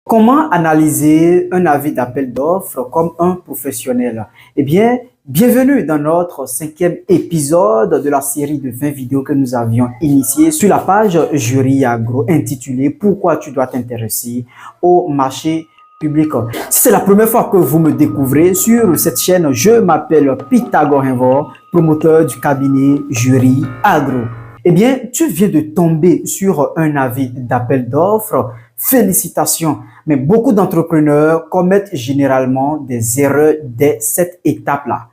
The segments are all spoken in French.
Comment analyser un avis d'appel d'offres comme un professionnel? Eh bien, bienvenue dans notre 5e épisode de la série de 20 vidéos que nous avions initiée sur la page Jury Agro intitulée « Pourquoi tu dois t'intéresser au marché public ». Si c'est la première fois que vous me découvrez sur cette chaîne, je m'appelle Pythagore Invor, promoteur du cabinet Jury Agro. Eh bien, tu viens de tomber sur un avis d'appel d'offres. Félicitations! Mais beaucoup d'entrepreneurs commettent généralement des erreurs dès cette étape-là.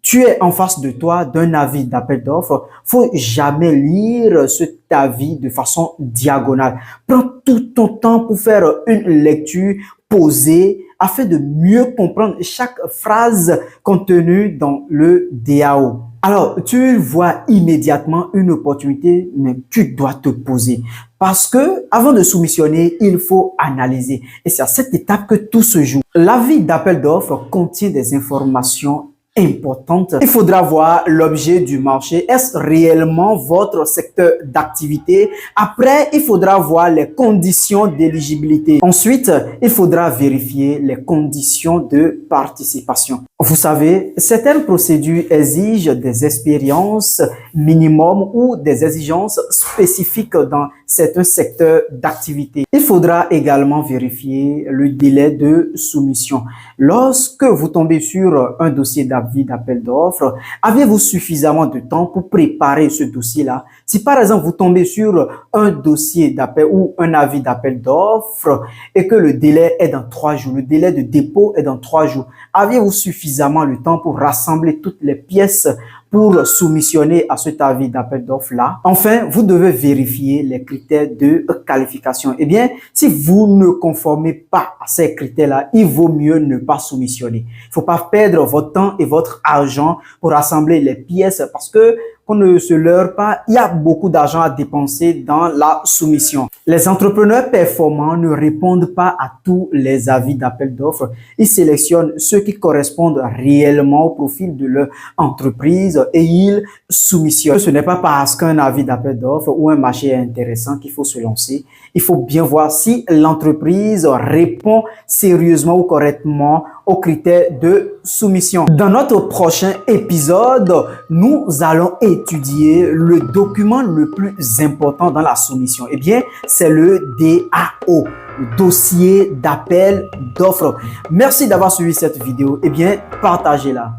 Tu es en face de toi d'un avis d'appel d'offres. Faut jamais lire cet avis de façon diagonale. Prends tout ton temps pour faire une lecture posée afin de mieux comprendre chaque phrase contenue dans le DAO. Alors, tu vois immédiatement une opportunité, mais tu dois te poser. Parce que avant de soumissionner, il faut analyser. Et c'est à cette étape que tout se joue. L'avis d'appel d'offres contient des informations importante. Il faudra voir l'objet du marché. Est-ce réellement votre secteur d'activité? Après, il faudra voir les conditions d'éligibilité. Ensuite, il faudra vérifier les conditions de participation. Vous savez, certaines procédures exigent des expériences minimum ou des exigences spécifiques dans certains secteurs d'activité. Il faudra également vérifier le délai de soumission. Lorsque vous tombez sur un dossier d'appel d'offres, avez-vous suffisamment de temps pour préparer ce dossier-là? Si par exemple vous tombez sur un dossier d'appel ou un avis d'appel d'offres et que le délai est dans 3 jours, le délai de dépôt est dans 3 jours, avez-vous suffisamment le temps pour rassembler toutes les pièces pour soumissionner à cet avis d'appel d'offres-là? Enfin, vous devez vérifier les critères de qualification. Eh bien, si vous ne conformez pas à ces critères-là, il vaut mieux ne pas soumissionner. Il ne faut pas perdre votre temps et votre argent pour rassembler les pièces parce que qu'on ne se leurre pas, il y a beaucoup d'argent à dépenser dans la soumission. Les entrepreneurs performants ne répondent pas à tous les avis d'appel d'offres. Ils sélectionnent ceux qui correspondent réellement au profil de leur entreprise et ils soumissionnent. Ce n'est pas parce qu'un avis d'appel d'offres ou un marché est intéressant qu'il faut se lancer. Il faut bien voir si l'entreprise répond sérieusement ou correctement aux critères de soumission. Dans notre prochain épisode, nous allons étudier le document le plus important dans la soumission. Eh bien, c'est le DAO, le dossier d'appel d'offres. Merci d'avoir suivi cette vidéo. Eh bien, partagez-la.